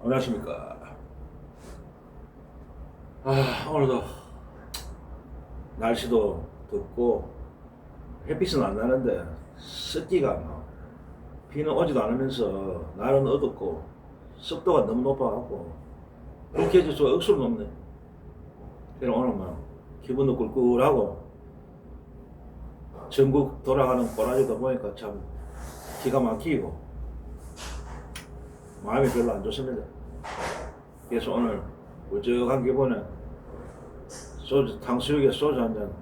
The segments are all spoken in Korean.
안녕하십니까. 오늘도 날씨도 덥고 햇빛은 안 나는데 습기가 안 나. 비는 오지도 않으면서 날은 어둡고 습도가 너무 높아갖고 불쾌지수가 억수로 높네. 그래서 오늘 막 기분도 꿀꿀하고 전국 돌아가는 꼬라지도 보니까 참 기가 막히고 마음이 별로 안 좋습니다. 그래서 오늘 울적한 기분에 소주, 탕수육에 소주 한 잔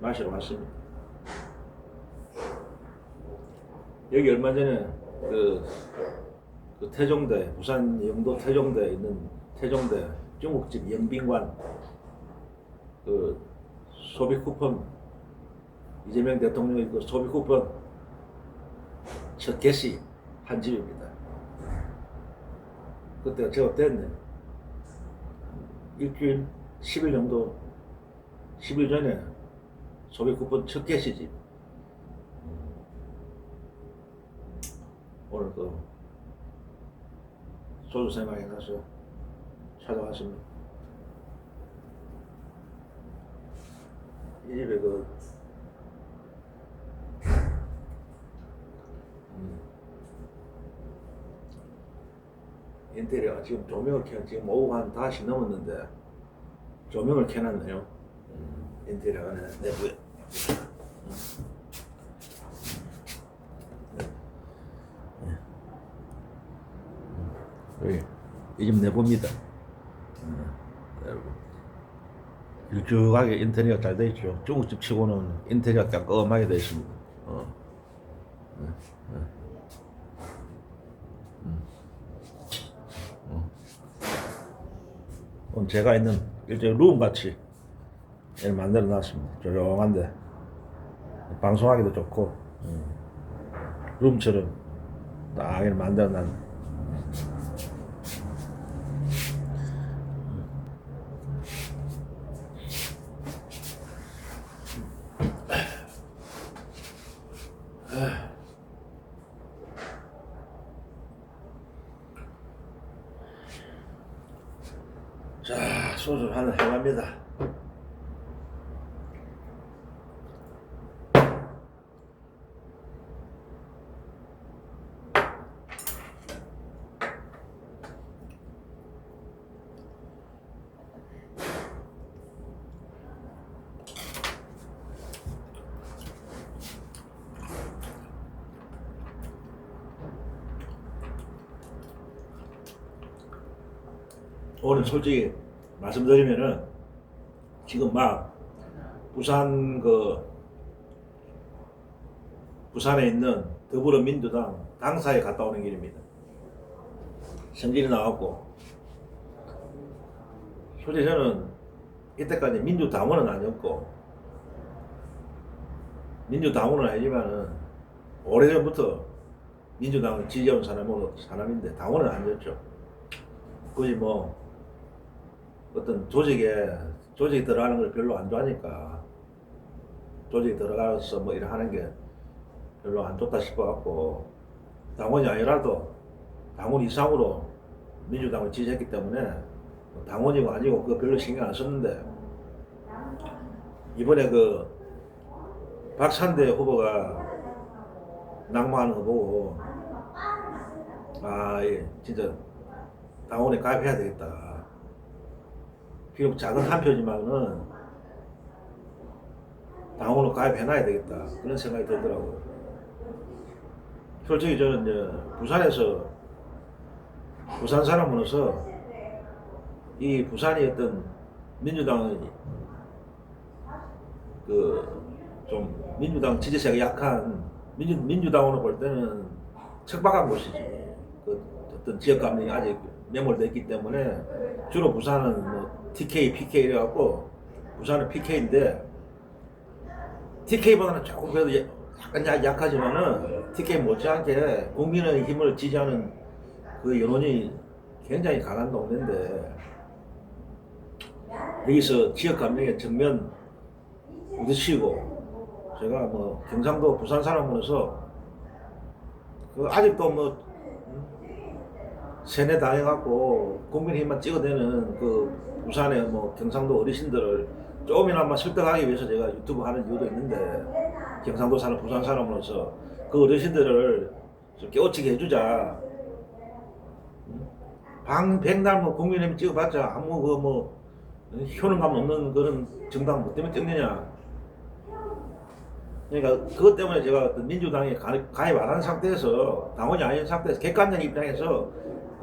마시러 왔습니다. 여기 얼마 전에 그 태종대, 부산 영도 태종대에 있는 태종대 중국집 영빈관 그 소비 쿠폰, 이재명 대통령의 그 소비 쿠폰 첫 개시 한 집입니다. 그때가 제법 됐네. 일주일, 10일 정도, 10일 전에 소비 쿠폰 첫 개시집. 오늘 그 소주 생각이 나서 찾아왔습니다. 이 집에 인테리어가 지금 조명을 지금 오후 한 5시 넘었는데 조명을 켜놨네요. 인테리어 안에 내부에. 여기 이 집 내부입니다. 여러분 길쭉하게 인테리어 잘 되어 있죠. 중국집 치고는 인테리어 깔끔하게 되어 있습니다. 오늘 제가 있는 일종의 룸 같이 이렇게 만들어 놨습니다. 조용한데 방송하기도 좋고 룸처럼 딱 이렇게 만들어 놨. 자, 소주 한잔 해갑니다. 오늘 솔직히 말씀드리면은 지금 막 부산에 있는 더불어민주당 당사에 갔다 오는 길입니다. 성질이 나왔고 솔직히 저는 이때까지 민주당원은 아니었고 민주당원은 아니지만은 오래전부터 민주당을 지지해온 사람인데 당원은 아니었죠. 굳이 뭐 어떤 조직에 들어가는 걸 별로 안 좋아하니까 조직에 들어가서 뭐 이래 하는 게 별로 안 좋다 싶어갖고 당원이 아니라도 당원 이상으로 민주당을 지지했기 때문에 당원이고 아니고 그거 별로 신경 안 썼는데 이번에 그 박찬대 후보가 낙마하는 거 보고 진짜 당원에 가입해야 되겠다. 비록 작은 한 표지만은 당원으로 가입해놔야 되겠다. 그런 생각이 들더라고요. 솔직히 저는 이제 부산 사람으로서 이 부산이 어떤 민주당의 좀 민주당 지지세가 약한 민주당으로 볼 때는 척박한 곳이지. 어떤 지역 감정이 아직 매몰되어 있기 때문에 주로 부산은 뭐 TK, PK 이래갖고 부산은 PK인데 TK보다는 조금 그래도 약간 약하지만은 TK 못지않게 국민의 힘을 지지하는 그 여론이 굉장히 강한 동네인데 여기서 지역 감정에 정면 부딪히고 제가 뭐 경상도 부산 사람으로서 그 아직도 뭐 세뇌 당해갖고 국민의힘만 찍어대는 그 부산의 뭐 경상도 어르신들을 조금이나마 설득하기 위해서 제가 유튜브 하는 이유도 있는데, 경상도 사는 부산 사람으로서 그 어르신들을 좀 깨우치게 해주자. 백날 뭐 국민의힘 찍어봤자 아무 그 뭐 효능감 없는 그런 정당 뭐 때문에 찍느냐. 그러니까 그것 때문에 제가 어떤 민주당에 가입 안 한 상태에서, 당원이 아닌 상태에서 객관적 입장에서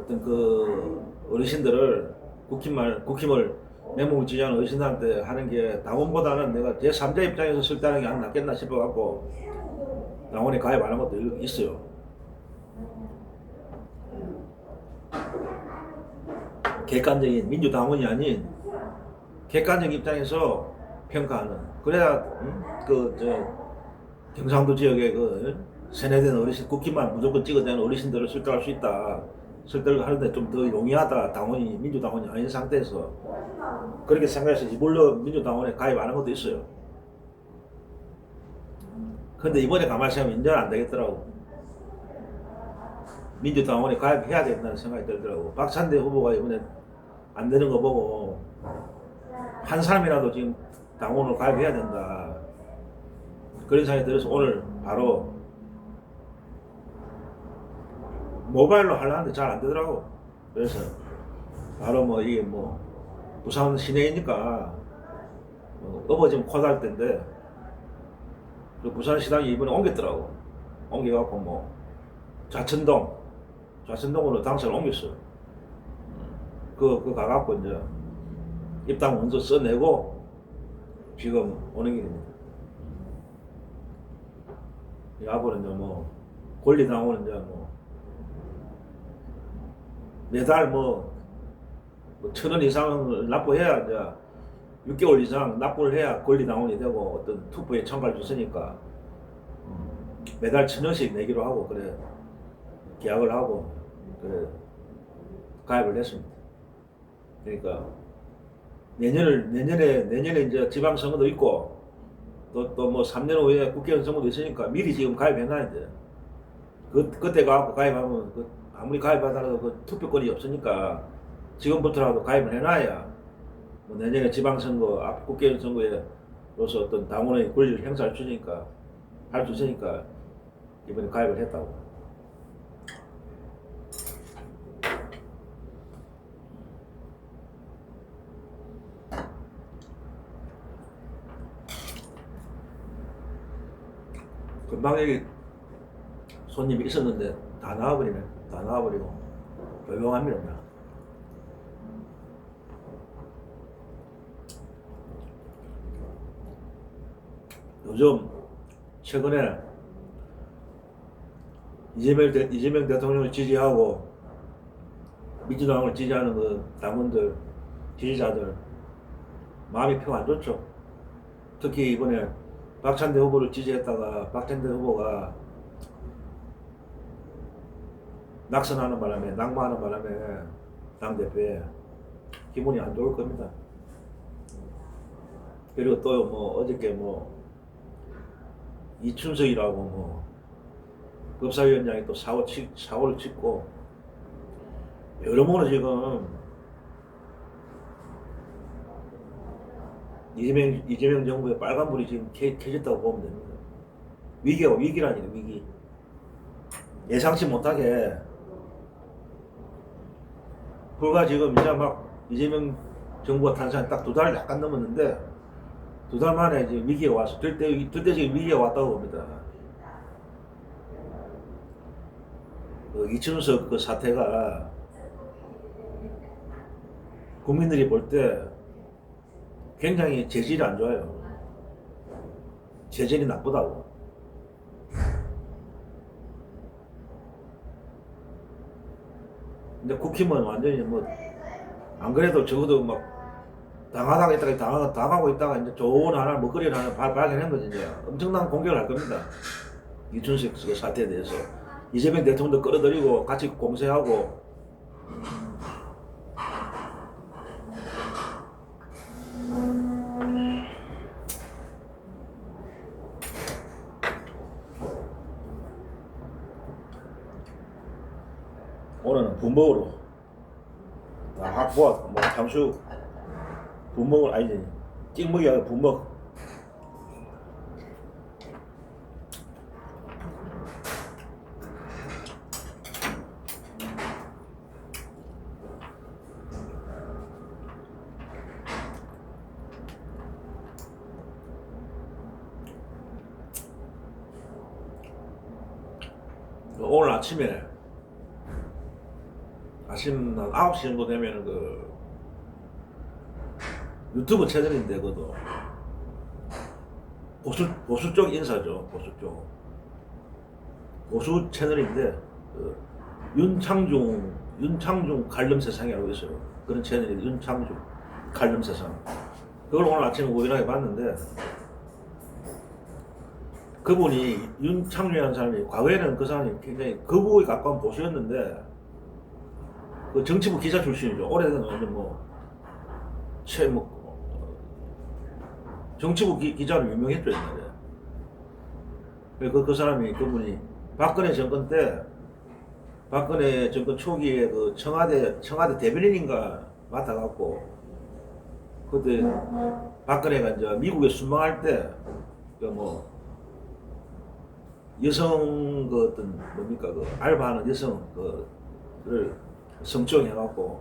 어떤 그 어르신들을 국힘을 내몸을 지지하는 어르신들한테 하는 게 당원보다는 내가 제3자 입장에서 설득하는 게 안 낫겠나 싶어갖고 당원에 가입 안 한 것도 있어요. 객관적인 민주당원이 아닌 객관적 입장에서 평가하는, 그래야 경상도 지역의 그 세뇌된 어르신, 국힘만 무조건 찍어대는 어르신들을 설득할 수 있다. 설득을 하는데 좀 더 용이하다. 당원이 민주당원이 아닌 상태에서 그렇게 생각해서 이불로 민주당원에 가입 안 한 것도 있어요. 근데 이번에 가만히 생각하면 인정 안 되겠더라고. 민주당원에 가입해야 된다는 생각이 들더라고. 박찬대 후보가 이번에 안 되는 거 보고 한 사람이라도 지금 당원으로 가입해야 된다, 그런 생각이 들어서 오늘 바로 모바일로 하려는데 잘 안 되더라고. 그래서 바로 뭐 이게 뭐 부산 시내이니까 업어지면 코달 때인데, 그 부산 시당이 이번에 옮겼더라고. 옮겨갖고 뭐 좌천동으로 당선을 옮겼어. 그거 가갖고 이제 입당 원서 써내고 지금 오는 길입니다. 앞으로 이제 뭐 권리당원은 이제 뭐 매달 뭐 1,000원 이상을 납부해야, 이제 6개월 이상 납부를 해야 권리당원이 되고 어떤 투표에 참가할 수 있으니까 매달 1,000원씩 내기로 하고 그래 계약을 하고 그래 가입을 했습니다. 그러니까 내년에 이제 지방선거도 있고 또 뭐 3년 후에 국회의원 선거도 있으니까 미리 지금 가입해놔야 돼. 그때 가고 가입하면 아무리 가입하더라도 그 투표권이 없으니까 지금부터라도 가입을 해놔야 뭐 내년에 지방선거, 앞 국회의원 선거에로서 어떤 당원의 권리를 행사할 수 있으니까 이번에 가입을 했다고. 금방 여기 손님이 있었는데 다 나와버리네. 다 나와버리고 조용합니다. 그냥. 요즘 최근에 이재명 대통령을 지지하고 민주당을 지지하는 그 당원들, 지지자들 마음이 표 안 좋죠. 특히 이번에 박찬대 후보를 지지했다가 박찬대 후보가 낙선하는 바람에, 낙마하는 바람에 당대표에 기분이 안 좋을 겁니다. 그리고 또 뭐 어저께 뭐 이춘석이라고 뭐 법사위원장이 또 사고를 치고 여러모로 지금 이재명 정부의 빨간불이 지금 켜졌다고 보면 됩니다. 위기라니까, 위기. 예상치 못하게 불과 지금 이제 막 이재명 정부가 탄생한 딱 2달 약간 넘었는데 2달 만에 이제 위기가 와서 절대적인 위기가 왔다고 봅니다. 그 이춘석 그 사태가 국민들이 볼 때 굉장히 재질이 안 좋아요. 재질이 나쁘다고. 근데 국힘은 완전히 뭐 안 그래도 적어도 막 당하다가 있다가 당하고 있다가 이제 좋은 하나 먹거리를 하나 발견한 거지. 이제 엄청난 공격을 할 겁니다. 이춘석 그 사태에 대해서 이재명 대통령도 끌어들이고 같이 공세하고. 오늘은 분먹으로 다 모아 뭐 탕수육 부먹을 아니지 찍먹이 아니라 부먹. 오늘 아침에 아침 한 9시 정도 되면은 그 유튜브 채널인데 그것도 보수 쪽 인사죠. 보수 채널인데 그 윤창중 칼럼 세상이라고 있어요. 그런 채널이 윤창중 칼럼 세상. 그걸 오늘 아침에 우연하게 봤는데 그분이 윤창중이라는 사람이 과거에는 그 사람이 굉장히 거국에 가까운 보수였는데 그 정치부 기자 출신이죠. 오래된 완전 정치부 기자로 유명했죠 옛날에. 그 사람이 그분이 박근혜 정권 초기에 그 청와대 대변인인가 맡아갖고 그때 박근혜가 이제 미국에 순방할 때 그 여성 그 어떤 뭡니까 그 알바하는 여성 그를 성추행해갖고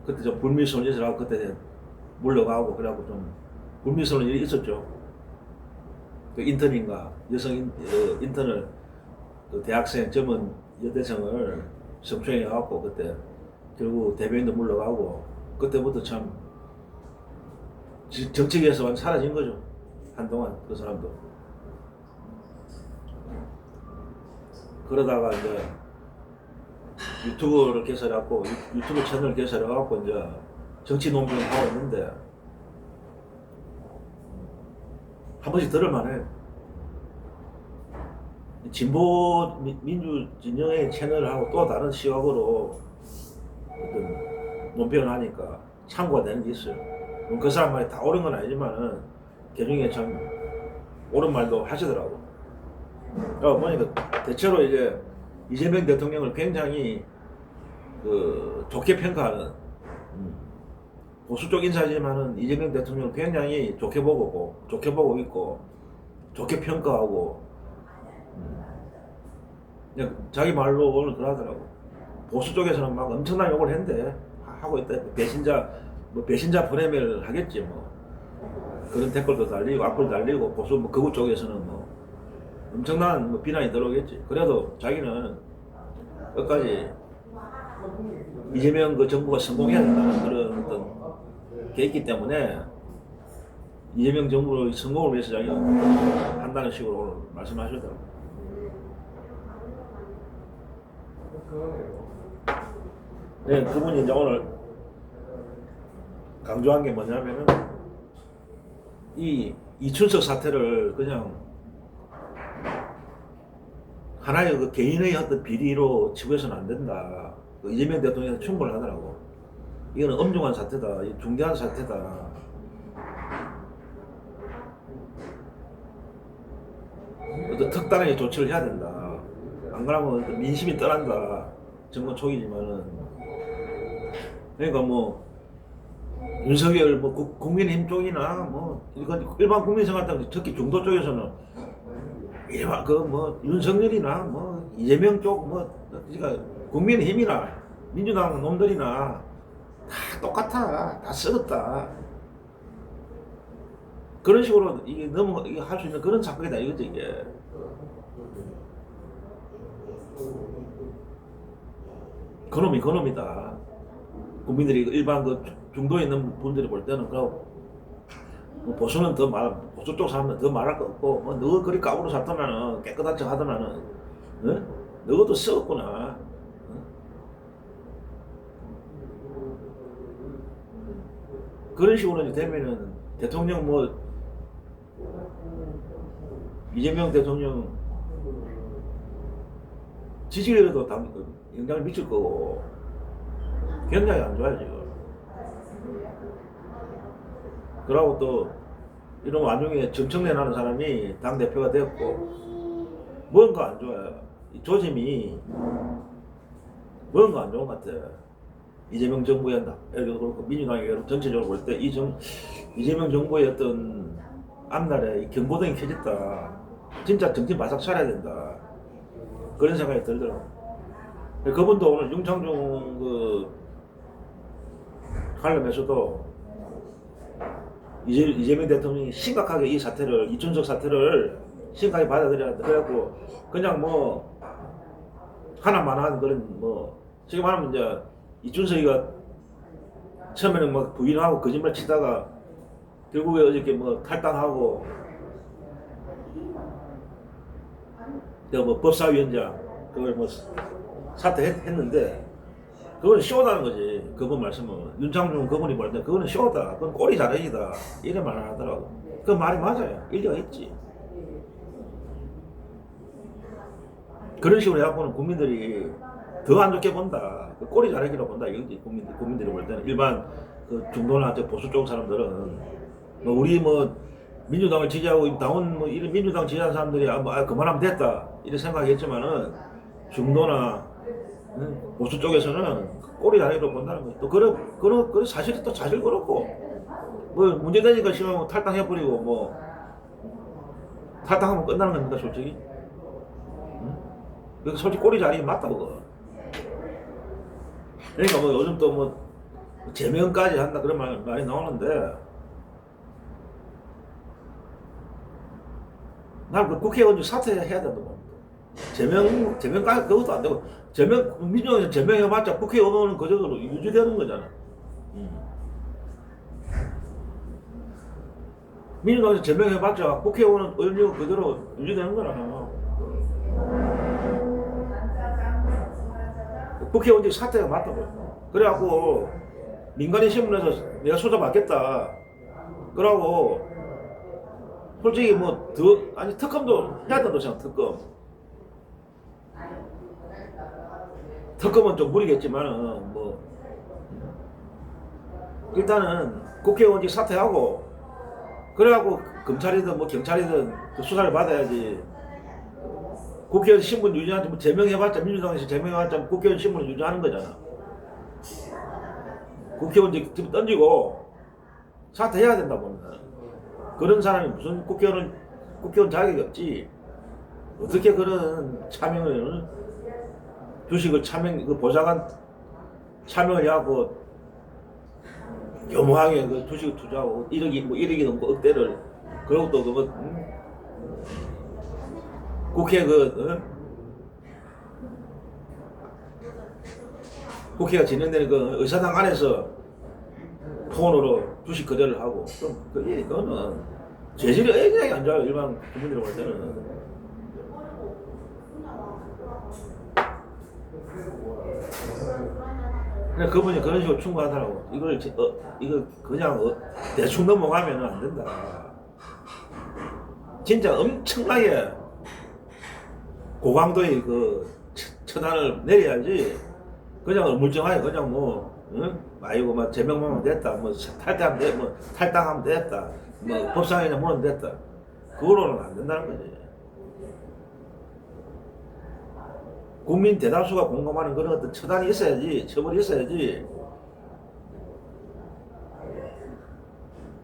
그때 좀 불미스러운 짓을 하고 그때 물러가고 그래갖고 좀 불미스러운 일이 있었죠. 그 인턴인가 여성 인턴을 그 대학생 젊은 여대생을 성추행해갖고 그때 결국 대변인도 물러가고 그때부터 참 정치계에서 완전 사라진 거죠. 한동안 그 사람도. 그러다가 이제 유튜브를 개설해갖고 유튜브 채널을 개설해갖고 이제 정치 논평을 하고 있는데 한 번씩 들을만해. 진보 민주 진영의 채널하고 또 다른 시각으로 어떤 논평을 하니까 참고가 되는 게 있어요. 그 사람 말이 다 옳은 건 아니지만은 개중에 참 옳은 말도 하시더라고. 보니까 대체로 이제 이재명 대통령을 굉장히 그 좋게 평가하는 보수 쪽 인사지만은 이재명 대통령을 굉장히 좋게 보고 있고 좋게 평가하고 그냥 자기 말로 오늘 그러더라고. 보수 쪽에서는 막 엄청난 욕을 했는데 하고 있다. 배신자 프레임을 하겠지 뭐. 그런 댓글도 달리고 악플 달리고 보수 극우 쪽에서는 엄청난 비난이 들어오겠지. 그래도 자기는 끝까지 이재명 그 정부가 성공해야 된다는 그런 어떤 게 있기 때문에 이재명 정부의 성공을 위해서 자기가 한다는 식으로 오늘 말씀하셨더라고요. 네, 그분이 이제 오늘 강조한 게 뭐냐면은 이 이춘석 사태를 그냥 하나의 그 개인의 어떤 비리로 치부해서는 안 된다. 그 이재명 대통령이 충고를 하더라고. 이거는 엄중한 사태다. 중대한 사태다. 어떤 특단의 조치를 해야 된다. 안 그러면 민심이 떠난다. 정권 초기지만은. 그러니까 윤석열 국민의힘 쪽이나 일반 국민생활당 특히 중도 쪽에서는 일반 윤석열이나 이재명 쪽 그러니까 국민의힘이나 민주당 놈들이나 다 똑같아. 다 썩었다. 그런 식으로 이게 할 수 있는 그런 사건이다 이거지 이게. 그놈이다. 국민들이 일반 중도에 있는 분들이 볼 때는 보수는 보수 쪽 사람은 더 말할 거 없고 너 그리 까부로 살더면은 깨끗한 척 하더면은 너도 썩었구나. 그런 식으로 되면은 대통령 이재명 대통령 지지율에도 영향을 미칠 거고 굉장히 안 좋아요 지금. 그러고 또 이런 와중에 정청래 라는 사람이 당대표가 됐고 뭔가 안 좋아요. 이 조짐이 뭔가 안 좋은 것 같아. 이재명 정부였다. 그리고 민주당이 전체적으로 볼 때 이재명 정부의 어떤 앞날에 경고등이 켜졌다. 진짜 정신 바싹 차려야 된다. 그런 생각이 들더라고. 그분도 오늘 윤창중 그 관련해서도 이재명 대통령이 심각하게 이 사태를, 이준석 사태를 심각하게 받아들여야 돼. 그래갖고 그냥 뭐 하나만한 그런 뭐 지금 말하면 이제 이준석이가 처음에는 막 부인하고 거짓말 치다가 결국에 어저께 뭐 탈당하고 뭐 법사위원장 그걸 뭐 사퇴했는데 그건 쇼다는 거지. 그분 말씀은 윤창중 그분이 말했는데 그거는 쇼다. 그건 꼬리 자르기다. 이런 말 안 하더라고. 그 말이 맞아요. 일리가 있지. 그런 식으로 해갖고는 국민들이 더 안 좋게 본다. 그 꼬리 자르기로 본다. 이거지. 국민들이 볼 때는 일반 그 중도나 보수 쪽 사람들은 뭐 우리 뭐 민주당을 지지하고 당원 뭐 이런 민주당 지지하는 사람들이 그만하면 됐다 이런 생각했지만은 중도나 보수 쪽에서는 꼬리 자르기로 본다는 거지. 또 그런 사실이 또 사실 그렇고 뭐 문제되니까 싫으면 탈당해버리고 뭐 탈당하면 끝나는 겁니까 솔직히? 응? 솔직히 꼬리 자르기 맞다 그거. 그러니까 뭐 요즘 또 뭐 제명까지 한다 그런 말이 나오는데 난 그 국회의원 사퇴해야 된다고. 제명까지 그것도 안 되고 민주당에서 제명해봤자 국회의원은 그저로 유지되는 거잖아. 민주당에서 제명해봤자 국회의원은 의원직은 그대로 유지되는 거라. 국회의원직 사퇴가 맞다고. 그래갖고 민간인 신문에서 내가 수사받겠다. 그러고 솔직히 뭐 특검도 해야 된다고 생각. 특검은 좀 무리겠지만은 뭐 일단은 국회의원직 사퇴하고 그래갖고 검찰이든 뭐 경찰이든 그 수사를 받아야지. 국회의원 신분 유지하지 뭐 제명해봤자 민주당에서 제명해봤자 국회의원 신분을 유지하는 거잖아. 국회의원직 던지고 사퇴해야 된다 보면 그런 사람이 무슨 국회의원 자격이 없지. 어떻게 그런 차명을 주식을 그 보좌관 차명을 하고 교모하게 그 주식을 투자하고 1억이 넘고 억대를 그러고 또 그거 국회 국회가 진행되는 그 의사당 안에서 폰으로 주식 거래를 하고 그럼 그거는 재질이 굉장히 안 좋아요. 일반 국민들이 볼 때는. 그냥 그분이 그런 식으로 충고하더라고. 이거 그냥 대충 넘어가면 안 된다. 진짜 엄청나게 고강도의 그 처단을 내려야지. 그냥 물정하게 그냥 뭐 아이고 막 제명만 됐다. 뭐 탈당하면 됐다. 뭐 법상이나 뭐는 됐다. 그거로는 안 된다는 거지. 국민 대다수가 공감하는 그런 어떤 처단이 있어야지, 처벌이 있어야지.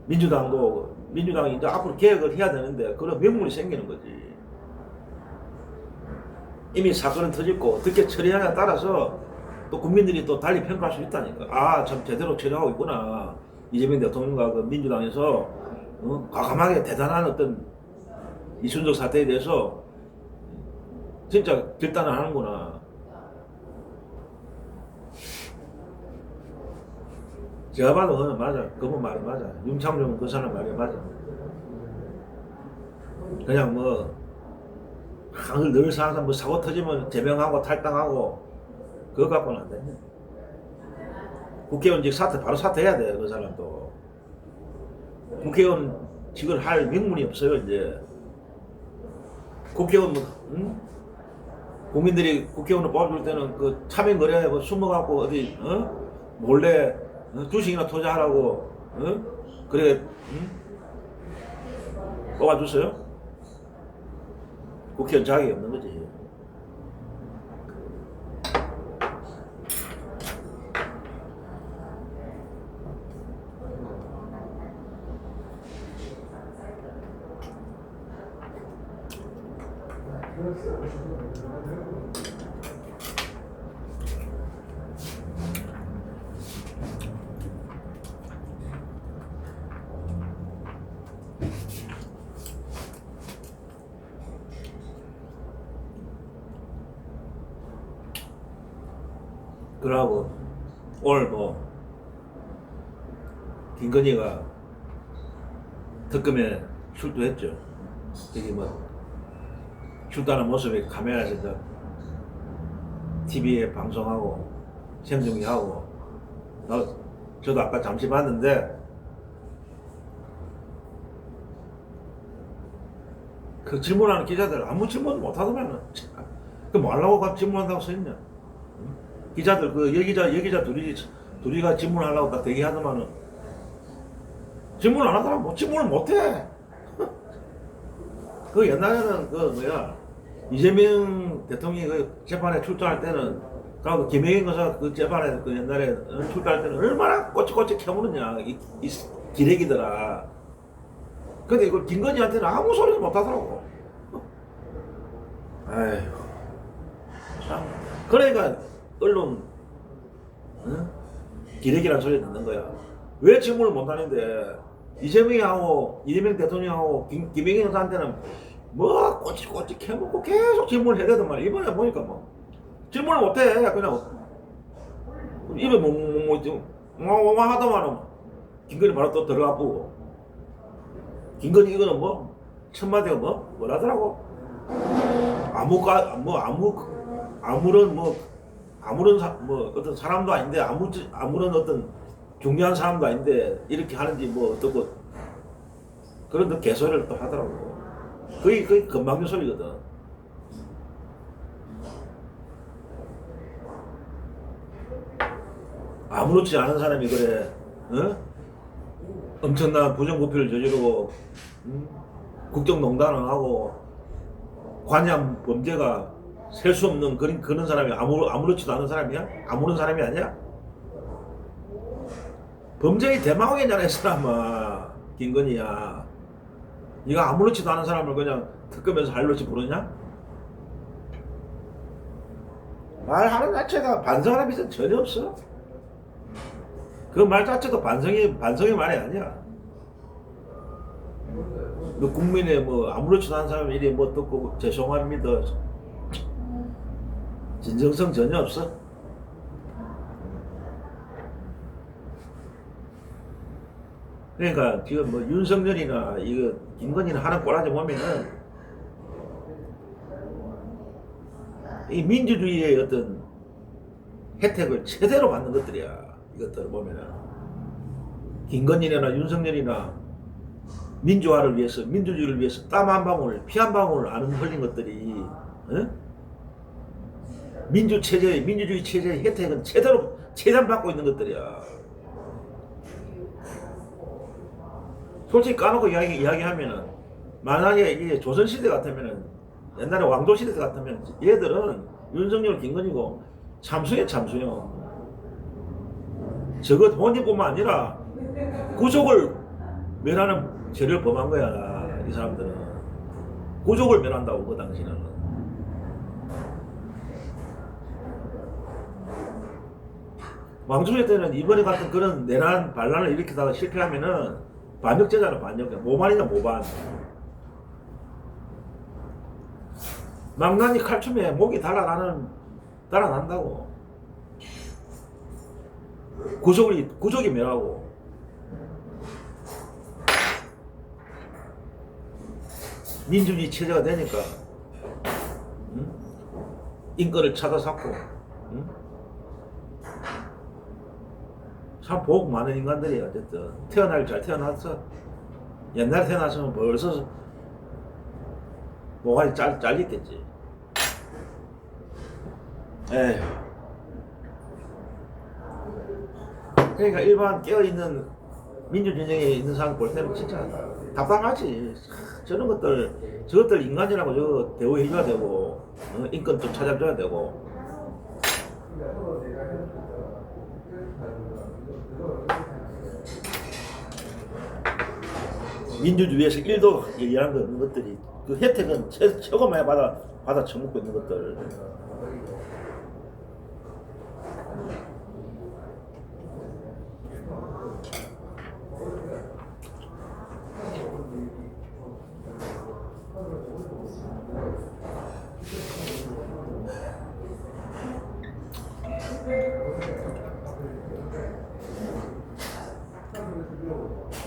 민주당이 이제 앞으로 개혁을 해야 되는데 그런 명분이 생기는 거지. 이미 사건은 터졌고 어떻게 처리하냐에 따라서 또 국민들이 또 달리 평가할 수 있다니까. 참 제대로 처리하고 있구나. 이재명 대통령과 그 민주당에서 과감하게 대단한 어떤 이준석 사태에 대해서 진짜 결단을 하는구나. 제가 봐도 그건 맞아. 그분 말이 맞아. 윤창중 그 사람 말이 맞아. 그냥 뭐 항상 뭐 사고 터지면 제명하고 탈당하고 그거 갖고는 안 돼. 국회의원직 바로 사퇴해야 돼. 그 사람도. 국회의원직을 할 명분이 없어요. 이제 국회의원 국민들이 국회의원을 뽑아줄 때는 그 차명거래에 뭐 숨어갖고 어디 몰래 주식이나 투자하라고 그래 뽑아줬어요? 국회의원 자격이 없는 거지. 그러고 오늘 뭐 김건희가 특검에 출두했죠. 저기 뭐 출두하는 모습이 카메라에서 TV에 방송하고 생중계하고 저도 아까 잠시 봤는데 그 질문하는 기자들 아무 질문 못 하더만은 그 뭐하려고 질문한다고 써있냐. 기자들 그 여기자 둘이가 질문하려고 딱 대기하더만은 질문 안 하더라. 뭐 질문을 못해. 그 옛날에는 그 뭐야 이재명 대통령이 그 재판에 출두할 때는 그 김혜경 여사 그 재판에 그 옛날에 출두할 때는 얼마나 꼬치꼬치 캐무느냐 이 기레기더라. 근데 이걸 김건희한테는 아무 소리도 못 하더라고. 아휴 참 그러니까 언론 기레기란 소리 듣는 거야. 왜 질문을 못 하는데 이재명 대통령하고 김혜경 여사한테는 뭐 꼬치꼬치 캐묻고 계속 질문을 해야 되단 말이야. 이번에 보니까 뭐 질문을 못해. 그냥 입에 뭐 하더만은 김건희 바로 또 들어가 보고 김건희 이거는 뭐 첫마디가 뭐라더라고. 아무런 어떤 사람도 아닌데 아무런 어떤 중요한 사람도 아닌데 이렇게 하는지 뭐 어떻고 그런 또 개소리를 또 하더라고. 거의 건방진 소리거든. 아무렇지 않은 사람이 그래 엄청난 부정부패를 저지르고 국정농단을 하고 관여한 범죄가 셀 수 없는 그런 사람이 아무렇지도 않은 사람이야? 아무런 사람이 아니야? 범죄의 대마왕이잖아 이 사람아. 김건희야. 네가 아무렇지도 않은 사람을 그냥 특검에서 할로치 부르냐? 말하는 자체가 반성하는 빛은 전혀 없어. 그 말 자체도 반성의 말이 아니야. 너 국민의 뭐 아무렇지도 않은 사람이 이리 뭐 듣고 죄송합니다. 진정성 전혀 없어. 그러니까 지금 뭐 윤석열이나 이거 김건희나 하는 꼬라지 보면은 이 민주주의의 어떤 혜택을 제대로 받는 것들이야. 이것들을 보면은 김건희나 윤석열이나 민주화를 위해서 민주주의를 위해서 땀 한 방울 피 한 방울 안 흘린 것들이 민주주의 체제의 혜택은 제대로 받고 있는 것들이야. 솔직히 까놓고 이야기하면은 만약에 이게 조선시대 같으면은 옛날에 왕조시대 같으면 얘들은 윤석열 김건희고 참수해. 저것 혼인뿐만 아니라 구족을 멸하는 죄를 범한 거야. 이 사람들은 구족을 멸한다고. 그 당시는 왕조시대 때는 이번에 같은 그런 내란 반란을 일으키다가 실패하면은 반역죄잖아. 반역죄. 모반이냐 모반. 망나니 칼춤에 목이 달아난다고. 구족이 멸하고. 민주주의 체제가 되니까 인권을 찾아잡고 참 복 많은 인간들이 어쨌든 태어나길 잘 태어났어. 옛날에 태어났으면 벌써 모가지 잘렸겠지. 에휴. 그러니까 일반 깨어있는 민주진영에 있는 사람 볼 때는 진짜 답답하지. 저것들 인간이라고 저거 대우해줘야 되고 인권 좀 찾아줘야 되고. 민주주의에서 1도 일하는 거 없는 것들이 그 혜택은 최고만 받아 처먹고 있는 것들.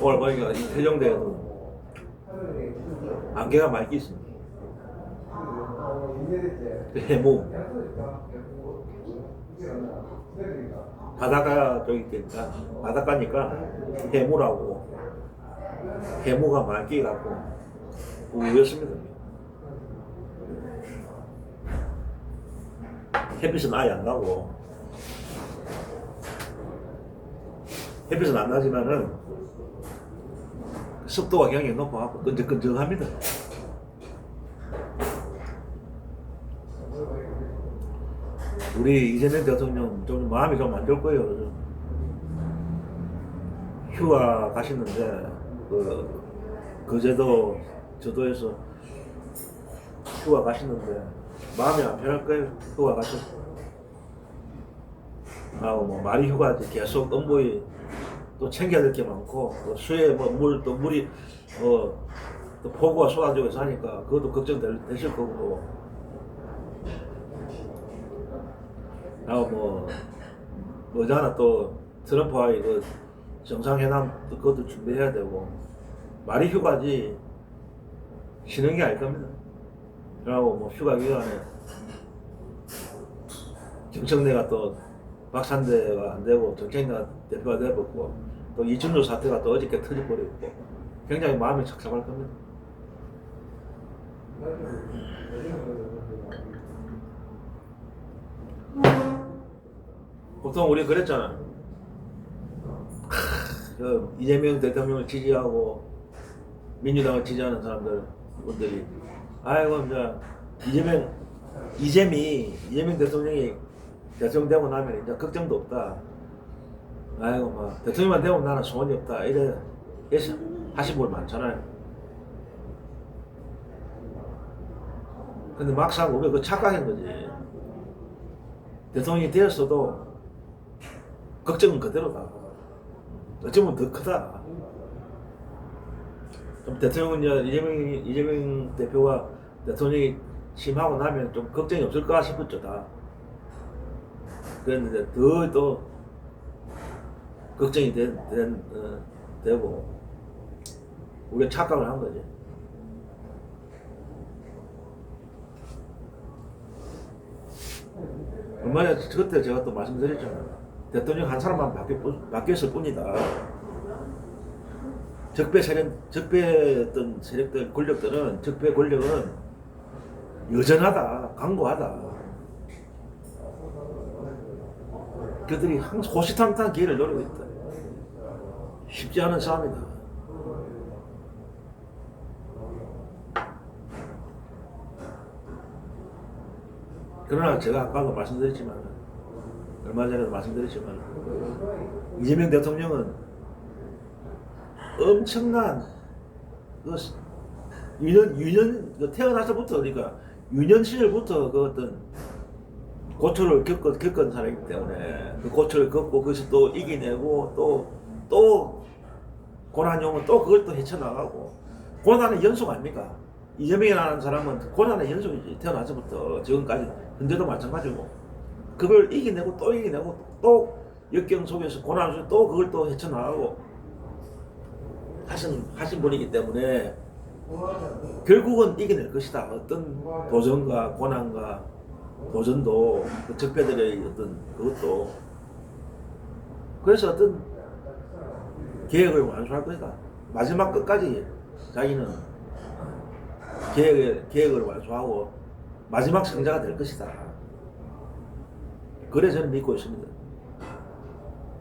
오늘 보니까 이 태종대에도 안개가 많이 있습니다. 해무 바닷가 쪽이 있으니까 바닷가니까 해무라고 해무가 많이 갖고 우였습니다. 햇빛은 아예 안 나고 햇빛은 안 나지만은 습도가 굉장히 높아갖고 끈적끈적합니다. 우리 이재명 대통령 좀 마음이 좀 안 좋을 거예요. 휴가 가시는데 그제도 저도에서 휴가 가시는데 마음이 안 편할 거예요. 휴가 가셔. 뭐 말이 휴가지 계속 업무에 또 챙겨야 될 게 많고 또 수해 물이 또 폭우가 쏟아지고 해서 하니까 그것도 걱정되실 거고 뭐잖아 또 트럼프와의 그 정상회담 그것도 준비해야 되고 말이 휴가지 쉬는 게 아닐 겁니다. 그리고 뭐 휴가 기간에 정청래가 또 박찬대가 안 되고 정청래가 대표가 되었고 또 이준호 사태가 또 어저께 터져버렸고 굉장히 마음이 착잡할 겁니다. 보통 우리 그랬잖아. 이재명 대통령을 지지하고 민주당을 지지하는 분들이 아이고 이제 이재명 대통령이 대통령 되고 나면 이제 걱정도 없다. 아이고 대통령만 되면 나는 소원이 없다. 이래 하신 분 많잖아요. 근데 막상 우리가 그 착각한 거지. 대통령이 되었어도 걱정은 그대로다. 어쩌면 더 크다. 좀 대통령은 이재명 대표가 대통령이 취임하고 나면 좀 걱정이 없을까 싶었죠, 다. 그랬는데 더 또 걱정이 되고 우리가 착각을 한 거지. 얼마 전에 그때 제가 또 말씀드렸잖아요. 대통령 한 사람만 바뀌었을 뿐이다. 적폐 어떤 세력들, 적폐 권력은 여전하다, 강고하다. 그들이 항상 호시탐탐 기회를 노리고 있다. 쉽지 않은 싸움이다. 그러나 제가 아까도 말씀드렸지만, 얼마 전에도 말씀드렸지만, 이재명 대통령은 엄청난 태어나서부터 그러니까 유년 시절부터 그 어떤 고초를 겪은 사람이기 때문에 그 고초를 겪고 그것을 또 이겨내고 또 고난이 오면 또 그걸 또 헤쳐나가고 고난의 연속 아닙니까? 이재명이라는 사람은 고난의 연속이지. 태어나서부터 지금까지 현재도 마찬가지고 그걸 이겨내고 또 역경 속에서 고난 속에서 또 그걸 또 헤쳐나가고 하신 분이기 때문에 결국은 이겨낼 것이다. 어떤 도전과 고난과 도전도 그 적폐들의 어떤 그것도 그래서 어떤 계획을 완수할 것이다. 마지막 끝까지 자기는 계획을 완수하고 마지막 승자가 될 것이다. 그래 저는 믿고 있습니다.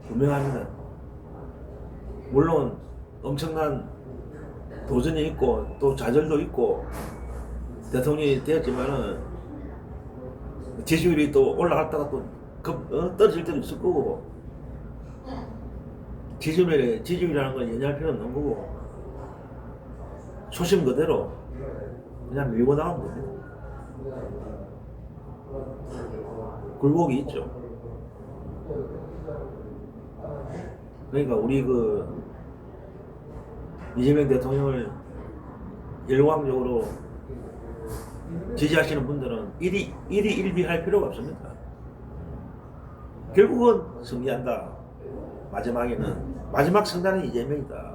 분명합니다. 물론 엄청난 도전이 있고 또 좌절도 있고 대통령이 되었지만은 지지율이 또 올라갔다가 또 떨어질 때도 있을 거고 지지율이라는 건 연연할 필요는 없는 거고 초심 그대로 그냥 밀고 나가면 됩니다. 굴곡이 있죠. 그러니까 우리 그 이재명 대통령을 열광적으로 지지하시는 분들은 일이 일비할 필요가 없습니다. 결국은 승리한다. 마지막에는 마지막 승자는 이재명이다.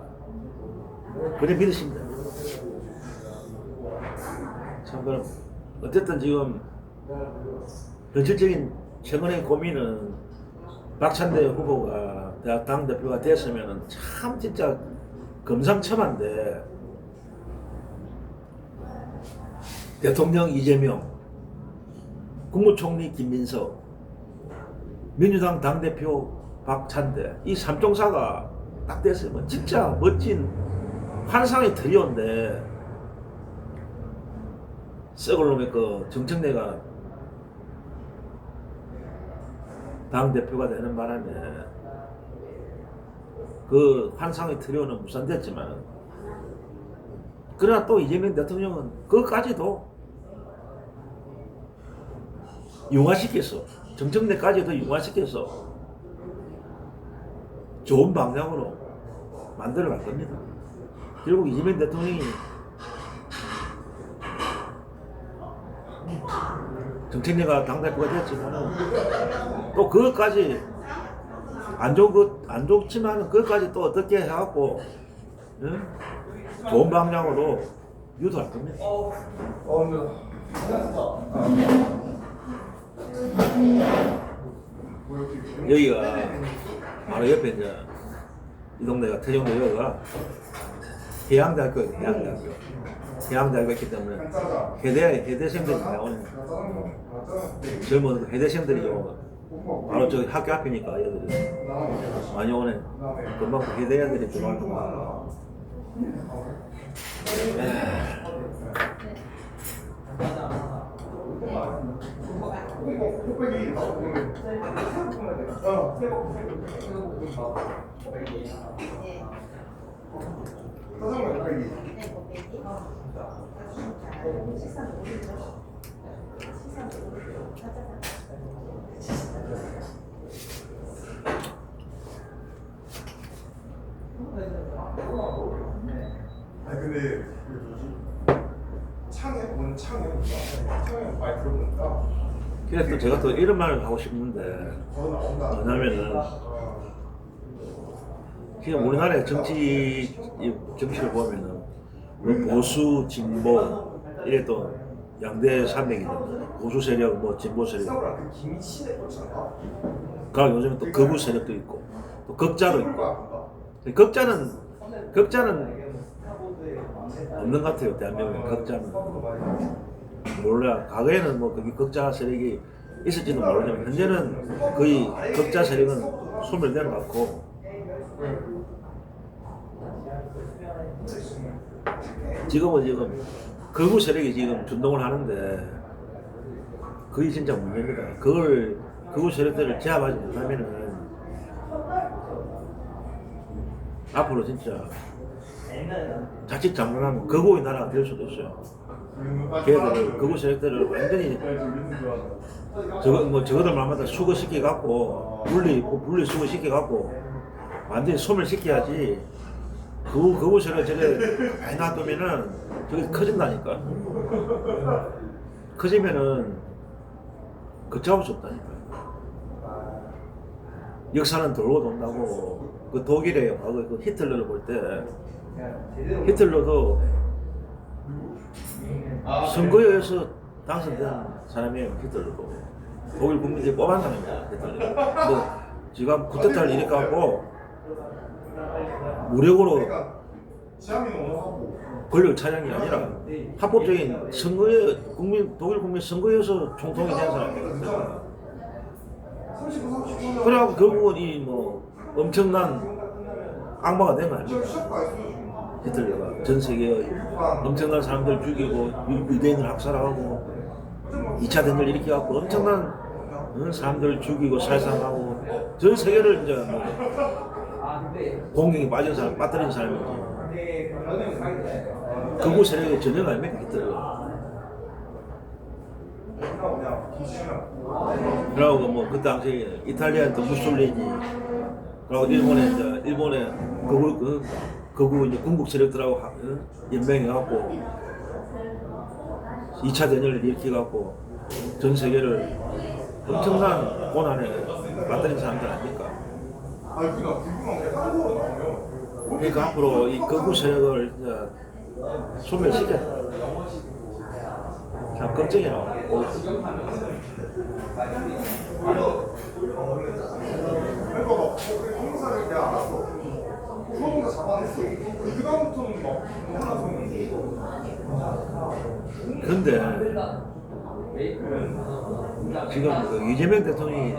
그래 믿으시면 됩니다. 참 그럼 어쨌든 지금 현실적인 최근의 고민은 박찬대 후보가 당대표가 됐으면 참 진짜 금상첨화인데 대통령 이재명, 국무총리 김민석, 민주당 당대표 박찬대 이 삼총사가 딱 됐으면 진짜 멋진 환상의 트리오인데 썩을 놈의 그 정청래가 당대표가 되는 바람에 그 환상의 트리오는 무산됐지만 그러나 또 이재명 대통령은 그것까지도 융화시켜서 정청래까지도 융화시켜서 좋은 방향으로 만들어 갈 겁니다. 결국 이재명 대통령이 정청래가 당대표가 됐지만 또 그것까지 안 좋지만 그것까지 또 어떻게 해갖고 응? 좋은 방향으로 유도할 겁니다. 여기가 바로 옆에 이제 이 동네가 태종도 여기가 해양대학교예요. 해양대학교 있기 때문에 해대생들이 나오는 젊은 해대생들이 바로 저기 학교 앞이니까 애들이 많이 오네. 금방 해대 애들이 들어갈 겁니다. 아니 근데 그 뭐지? 창에 많이 들어보니까 그래서 또 제가 또 이런 말을 하고 싶은데 뭐냐면은 지금 우리나라의 정치를 보면은 보수, 진보 이래 또 양대 산맥이잖아요. 보수 세력, 뭐 진보 세력. 그 요즘에 또 거부 세력도 있고 또 극자도 있고. 극자는 없는 것 같아요. 대한민국에 극자는 몰라. 과거에는 뭐 거기 극자 세력이 있을지도 모르지만 현재는 거의 극자 세력은 소멸되는 것 같고 지금 거부 세력이 지금 준동을 하는데 그게 진짜 문제입니다. 그걸 거부 세력들을 제압하지 못하면은 앞으로 진짜 자칫 잘못하면 거구의 나라가 될 수도 있어요. 걔들을 거구 세력들을 완전히 저거들 말마다 수거시켜 갖고 분리 수거시켜 갖고 완전히 소멸시켜야지. 거구 세력 저게 많이 놔두면은 저게 커진다니까. 커지면은 걷잡을 수 없다니까. 역사는 돌고 돈다고. 그 독일의 과거 그 히틀러를 볼 때 히틀러도 선거에서 당선된 사람이에요. 히틀러도 독일 국민들이 뽑은 사람이에요. 히틀러. 뭐 지금 쿠데타를 일으켜갖고 무력으로 권력 차량이 아니라 합법적인 선거에 독일 국민 선거에서 총통이 된 사람이에요. 그래갖고 결국은 이 뭐 엄청난 악마가 된 거 아닙니까? 히틀러가 전 세계에 엄청난 사람들 죽이고 유대인을 학살하고 2차 대전을 일으켜갖고 엄청난 사람들을 죽이고 살상하고 전 세계를 이제 뭐 공경에 빠뜨린 사람이지. 극우 세력의 전형 아닙니까 히틀러. 그러고 뭐 그 당시 이탈리아는 또 무솔리니, 그리고 일본의 극우 이제 군국 세력들하고 연맹해갖고 2차 대전을 일으켜갖고 전 세계를 엄청난 고난에 맞들인 사람들 아닙니까? 아니 그니까 궁금한 게 한국어로 나오면 그러니까 앞으로 이 극우 세력을 이제 소멸시켜. 참 걱정이야. 그러니까 막 한국사를 내가 알았어. 그거보다 잡아냈어. 그 다음부터는 막 하나 근데 지금 그 이재명 대통령이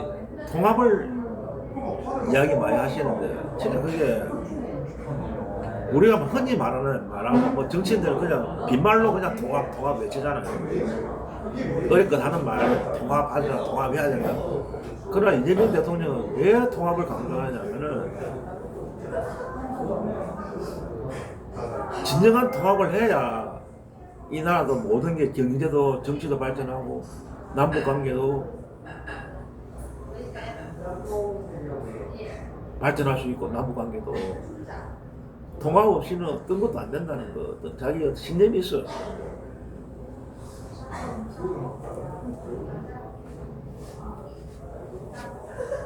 통합을 이야기 많이 하시는데 진짜 그게 우리가 흔히 말하는 뭐 정치인들은 그냥 빈말로 그냥 통합 외치잖아요. 어렵건 하는 말 통합하자 통합해야 된다. 그러나 이재명 대통령은 왜 통합을 강조하냐면은 진정한 통합을 해야 이 나라도 모든 게 경제도 정치도 발전하고 남북 관계도 발전할 수 있고 남북 관계도 통합 없이는 어떤 것도 안 된다는 거 어떤 자기 어떤 신념이 있어.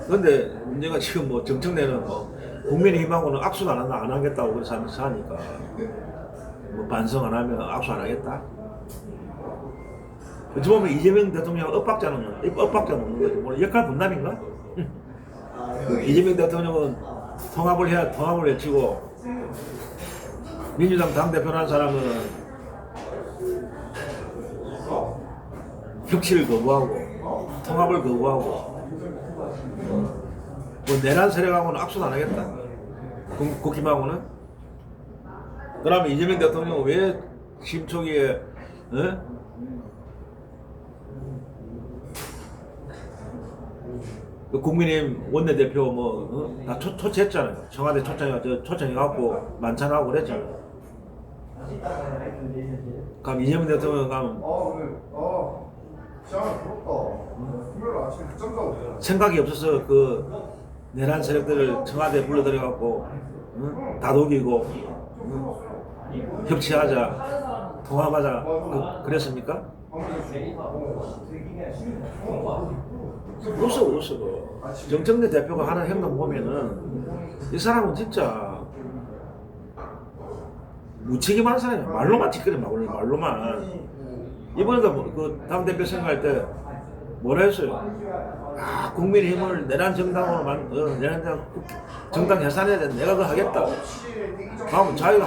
그런데 문제가 지금 뭐 정청래는 뭐 국민의힘하고는 악수도 안 하겠다고 그래서 하니까 뭐 반성 안 하면 악수 안 하겠다. 어찌 보면 이재명 대통령 엇박자 놓는 거지. 뭐 역할 분담인가? 이재명 대통령은 통합을 해야 통합을 외치고 민주당 당대표라는 사람은 혁신을 거부하고 통합을 거부하고 뭐 내란 세력하고는 악수도 안 하겠다. 국힘하고는. 그러면 이재명 대통령은 왜 심초기에 그 국민의힘 원내대표 다 초청했잖아요. 청와대 초청해갖고 만찬하고 그랬잖아요. 그럼 이재명 대통령 가면 시장을 부럽다. 금요일 아침에 늦잠 자고 되잖아. 생각이 없어서 그 내란 세력들을 청와대에 불러들여갖고 다독이고 협치하자 통합하자 그랬습니까? 없어. 정청래 대표가 하는 행동 보면은 이 사람은 진짜 무책임한 사람이야. 말로만 짓거리 말로만. 이번에도 그 당대표 선거할 때 뭐라 했어요? 국민의힘을 내란 정당으로 내란 정당 해산해야 돼. 내가 그거 하겠다. 다음 자기가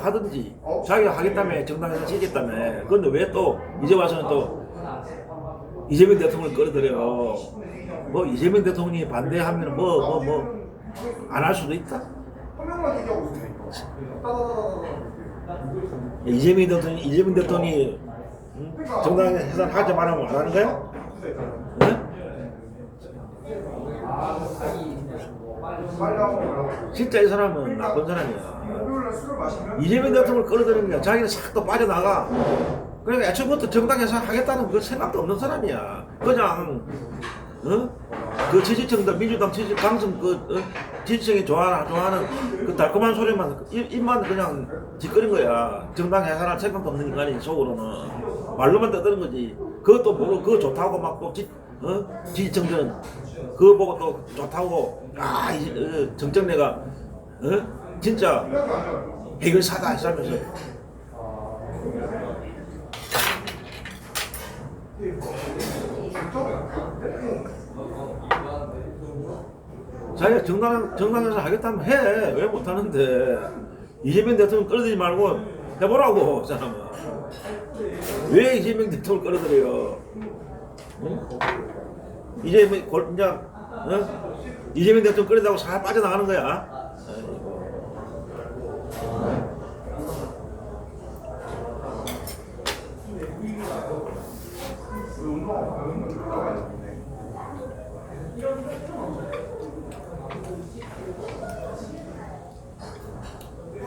하든지 자기가 하겠다며 정당 해산 시켰다며. 그런데 왜 또 이제 와서는 또 이재명 대통령을 끌어들여. 뭐 이재명 대통령이 반대하면 안 할 수도 있다. 한 명만 얘기하고 있으니까. 이재명 대통령이 정당 해산 하지 말라면 안 하는 거야? 네? 진짜 이 사람은 나쁜 사람이야. 이재명 대통령을 끌어들이는 게 자기는 싹 또 빠져나가. 그러니까 애초부터 정당 해산 하겠다는 그 생각도 없는 사람이야. 그냥 그 지지층들 민주당 강성 지지층이 좋아하는 그 달콤한 소리만 입만 그냥 짓거린 거야. 정당 해산할 생각도 없는 인간이 속으로는 말로만 떠드는 거지. 그것도 모르고 그거 좋다고 막 또 지지층들은 그거 보고 또 좋다고 정청래가 진짜 해결사다 하면서 자기가 정당에서 하겠다면 해. 왜 못하는데. 이재명 대통령 끌어들이지 말고 해보라고. 그 사람은 왜 이재명 대통령 끌어들여요? 이재명 대통령 끌어다고 잘 빠져나가는 거야.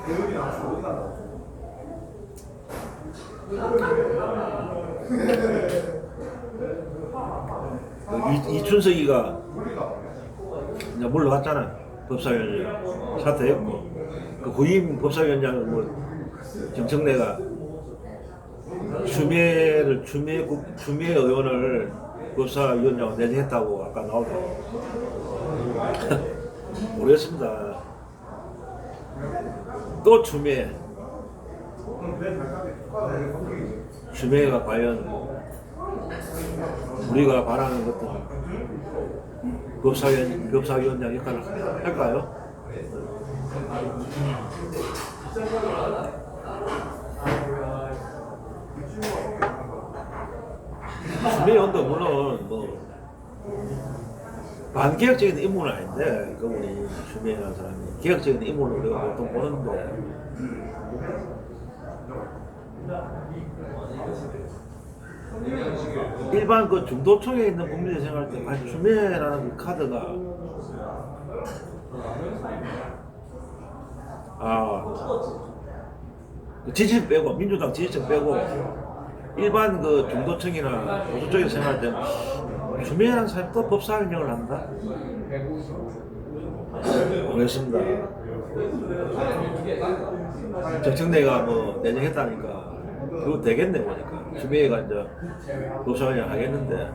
대열이 나왔어. 이춘석이가 물리다. 이제 물러갔잖아. 법사위원장 사퇴했고 그 후임 법사위원장을 뭐 정청래가 추미애 의원을 법사위원장으로 내정했다고 아까 나오더라고. 모르겠습니다. 또 추미애가 과연 우리가 바라는 것도 법사위원장 역할을 할까요? 추미애원도 물론 뭐 반개혁적인 인물은 아닌데 그분이 추미애라는 사람이 개혁적인 인물로 우리가 보통 보는데 일반 그 중도층에 있는 국민이 생각할 때 과연 추미애라는 그 카드가 그 지지층 빼고 민주당 지지층 빼고 일반 그 중도층이나 보수 쪽에서 생각할 때는 추미애라는 사람이 또 법사위원장을 한다? 모르겠습니다. 정청래가 뭐 내정했다니까 그거 되겠네 보니까 추미애가 이제 법사위원장 하겠는데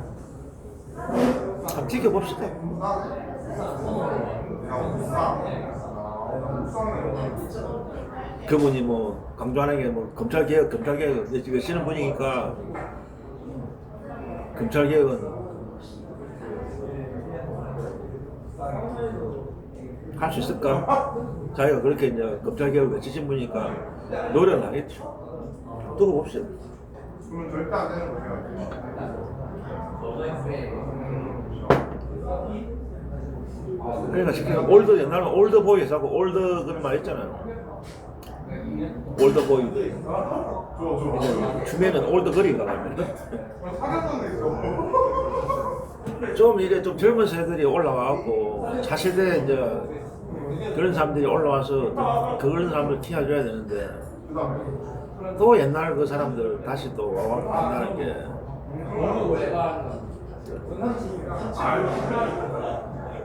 한번 지켜봅시다. 그분이 뭐 강조하는 게 뭐 검찰개혁 지금 쉬는 분이니까 검찰개혁은 할 수 있을까? 자기가 그렇게 이제 검찰개혁을 외치신 분이니까 노력을 하겠죠. 두고 봅시다. 그러면 절대 안 되는 거예요. 그러니까 지금 올드 옛날에 올드보이에서 하고 올드 그런 말 있잖아요. 올드보이. 추미애는 올드거리가 가면 사귀었던 있어. 좀 이래 좀 젊은 세들이 올라와갖고 차세대 이제 그런 사람들이 올라와서 그런 사람들 키워줘야 되는데 또 옛날 그 사람들 다시 또 와갖고 한다는 게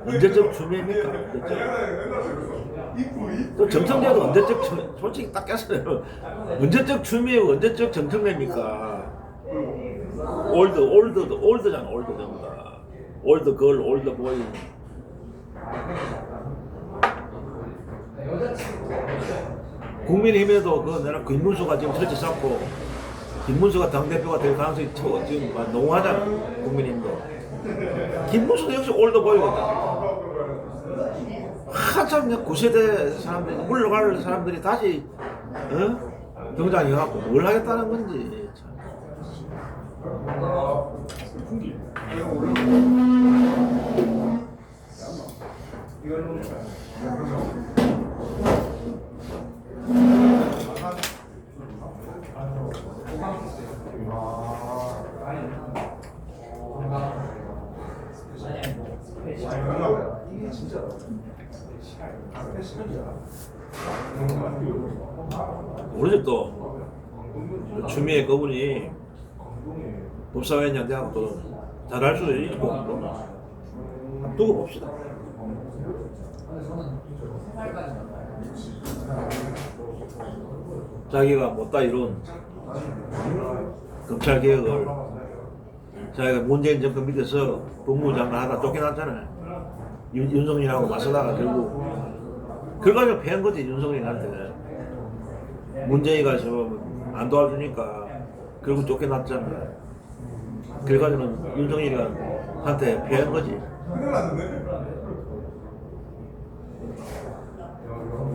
언제적 추미애입니까? 언제적? 또 정청래도 언제적 솔직히 딱 깼어요. 언제적 추미애고 언제적 정청래입니까? 올드잖아 올드 전부 다. 올드 걸 올드 보이. 국민의힘에도 그 내가 김문수가 지금 설치 쌓고 김문수가 당대표가 될 가능성이 지금 농후하잖아. 국민의힘도. 김문수도 역시 올드 보이거든. 한참 9세대 사람들이 물러갈 사람들이 다시 경장해 갖고 뭘 하겠다는 건지 참. 이게 진짜 모르죠 또 추미애 그분이 법사위원장 돼갖고 또 잘할 수도 있고 또 두고 봅시다. 자기가 못다 이룬 검찰개혁을 자기가 문재인 정권 밑에서 법무장관 하다 쫓겨났잖아요. 윤석열하고 맞서다가 결과적으로 패한 거지. 윤석열한테 문재인이 안 도와주니까 결국 쫓겨났잖아요. 결과적으로 윤석열한테 패한 거지.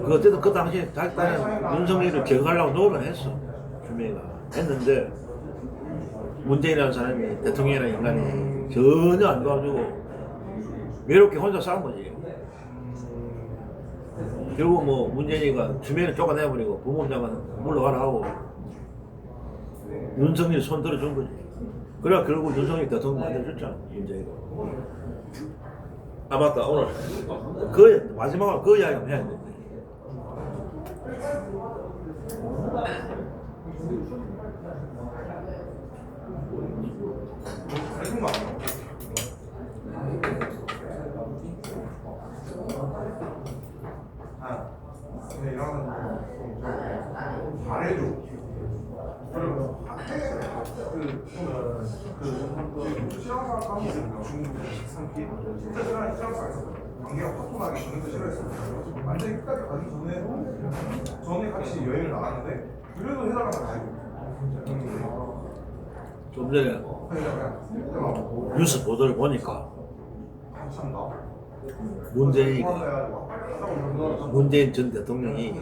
그 어쨌든 그 당시에 자기 딸은 윤석열을 제거하려고 노력을 했어. 추미애가 했는데 문재인이라는 사람이 대통령이라는 인간이 전혀 안 도와주고 외롭게 혼자 싸운 거지. 결국 뭐 문재인이가 추미애를 쫓아내버리고 법무장관 물러가라 하고 윤석열 손 들어준 거지. 그래야 결국 윤석열 대통령 만들어줬잖아. 문재인이가. 아 맞다 오늘 그 마지막으로 그 이야기 한번 해야 되는데 진짜 싫어하는 사람 알았어. 관계가 화통하게 저는 거 싫어했어요. 완전히 끝까지 가기 전에 같이 여행을 나갔는데 그래도 해달라고 가요. 좀 전에 뉴스 보도를 보니까 문재인 전 대통령이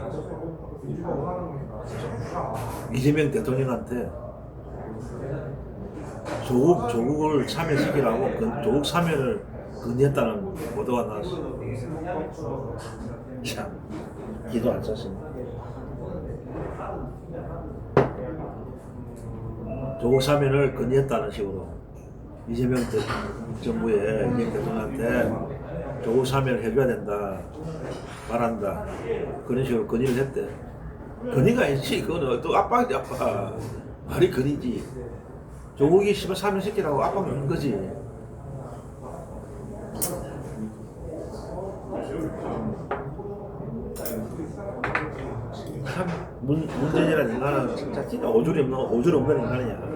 이재명 대통령한테 조국을 참여시키라고 조국 참여를 건의했다는 보도가 나왔어. 참 기도 안 찼습니다. 조국 참여를 건의했다는 식으로 이재명 정부에 이재명 대통령한테 조국 참여를 해줘야 된다 말한다 그런 식으로 건의를 했대. 건의가 아니지. 그거는 또 압박이지. 압박. 말이 건의지. 조국이 씨발 참여시키라고 압박을 한 거지. 참 문재인이라는 인간은 진짜 오줄 없는 인간이야.